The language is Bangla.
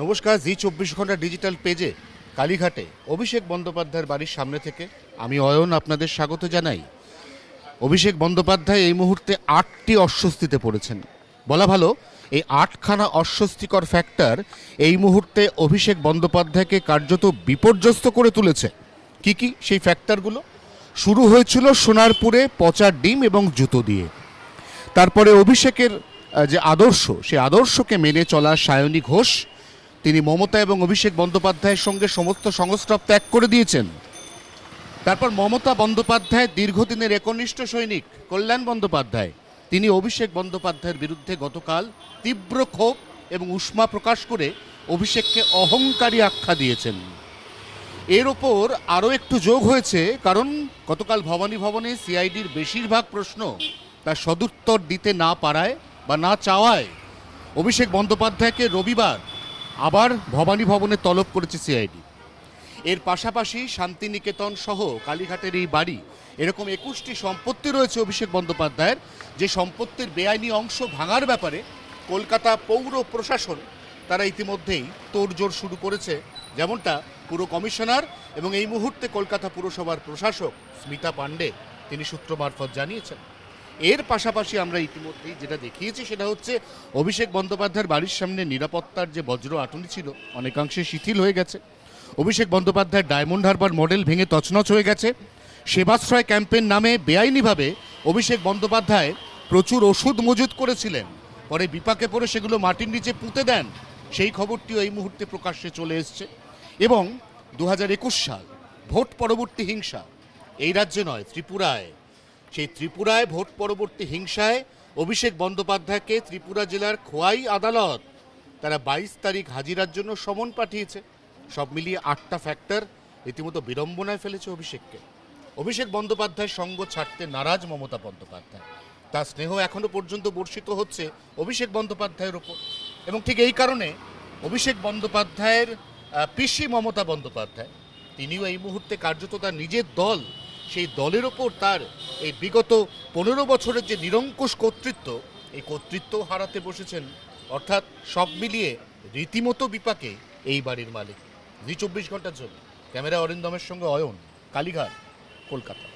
নমস্কার, জি 24 ঘন্টা ডিজিটাল পেজে কালীঘাটে অভিষেক বন্দ্যোপাধ্যায়ের বাড়ির সামনে থেকে আমি অয়ন আপনাদের স্বাগত জানাই। অভিষেক বন্দ্যোপাধ্যায় এই মুহূর্তে 8টি অস্বস্তিতে পড়েছেন। বলা ভালো, এই 8খানা অস্বস্তিকর ফ্যাক্টর এই মুহূর্তে অভিষেক বন্দ্যোপাধ্যায়কে কার্যত বিপর্যস্ত করে তুলেছে। কি কি সেই ফ্যাক্টরগুলো? শুরু হয়েছিল সোনারপুরে পচা ডিম এবং জুতো দিয়ে। তারপরে অভিষেকের যে আদর্শ, সেই আদর্শকে মেনে চলা সায়নী ঘোষ, তিনি মমতা এবং অভিষেক বন্দ্যোপাধ্যায়ের সঙ্গে সমস্ত সংস্রব ত্যাগ করে দিয়েছেন। তারপর মমতা বন্দ্যোপাধ্যায় দীর্ঘদিনের একনিষ্ঠ সৈনিক কল্যাণ বন্দ্যোপাধ্যায়, তিনি অভিষেক বন্দ্যোপাধ্যায়ের বিরুদ্ধে গতকাল তীব্র ক্ষোভ এবং উষ্মা প্রকাশ করে অভিষেককে অহংকারী আখ্যা দিয়েছেন। এর ওপর আরও একটু যোগ হয়েছে, কারণ গতকাল ভবানী ভবনে সিআইডির বেশিরভাগ প্রশ্ন তার সদুত্তর দিতে না পারায় বা না চাওয়ায় অভিষেক বন্দ্যোপাধ্যায়কে রবিবার আবার ভবানী ভবনে তলব করেছে সিআইডি। এর পাশাপাশি শান্তিনিকেতন সহ কালীঘাটের এই বাড়ি, এরকম 21টি সম্পত্তি রয়েছে অভিষেক বন্দ্যোপাধ্যায়ের, যে সম্পত্তির বেআইনি অংশ ভাঙার ব্যাপারে কলকাতা পৌর প্রশাসন তারা ইতিমধ্যেই তোড়জোড় শুরু করেছে, যেমনটা পুর কমিশনার এবং এই মুহূর্তে কলকাতা পুরসভার প্রশাসক স্মিতা পাণ্ডে তিনি সূত্র মারফত জানিয়েছেন। এর পাশাপাশি আমরা ইতিমধ্যেই যেটা দেখিয়েছি সেটা হচ্ছে অভিষেক বন্দ্যোপাধ্যায়ের বাড়ির সামনে নিরাপত্তার যে বজ্র আঁটুনি ছিল অনেকাংশে শিথিল হয়ে গেছে। অভিষেক বন্দ্যোপাধ্যায়ের ডায়মন্ড হারবার মডেল ভেঙে তছনছ হয়ে গেছে। সেবাশ্রয় ক্যাম্পের নামে বেআইনিভাবে অভিষেক বন্দ্যোপাধ্যায় প্রচুর ওষুধ মজুত করেছিলেন, পরে বিপাকে পড়ে সেগুলো মাটির নিচে পুঁতে দেন, সেই খবরটিও এই মুহূর্তে প্রকাশ্যে চলে এসছে। এবং 2021 সাল ভোট পরবর্তী হিংসা এই রাজ্যে নয়, ত্রিপুরায়, সেই ত্রিপুরায় ভোট পরবর্তী হিংসায় অভিষেক বন্দ্যোপাধ্যায়কে ত্রিপুরা জেলার খোয়াই আদালত তারা 22 তারিখ হাজিরার জন্য সমন পাঠিয়েছে। সব মিলিয়ে 8টা ফ্যাক্টর রীতিমতো বিড়ম্বনায় ফেলেছে অভিষেককে। অভিষেক বন্দ্যোপাধ্যায়ের সঙ্গ ছাড়তে নারাজ মমতা বন্দ্যোপাধ্যায়, তার স্নেহ এখনো পর্যন্ত বর্ষিত হচ্ছে অভিষেক বন্দ্যোপাধ্যায়ের ওপর। এবং ঠিক এই কারণে অভিষেক বন্দ্যোপাধ্যায়ের পিসি মমতা বন্দ্যোপাধ্যায়, তিনিও এই মুহূর্তে কার্যত তার নিজের দল, সেই দলের ওপর তার এই বিগত 15 বছরের যে নিরঙ্কুশ কর্তৃত্ব, এই কর্তৃত্ব হারাতে বসেছেন। অর্থাৎ সব মিলিয়ে রীতিমতো বিপাকে এই বাড়ির মালিক। জি 24 ঘন্টার জন্য ক্যামেরা অরিন্দমের সঙ্গে অয়ন, কালীঘাট, কলকাতা।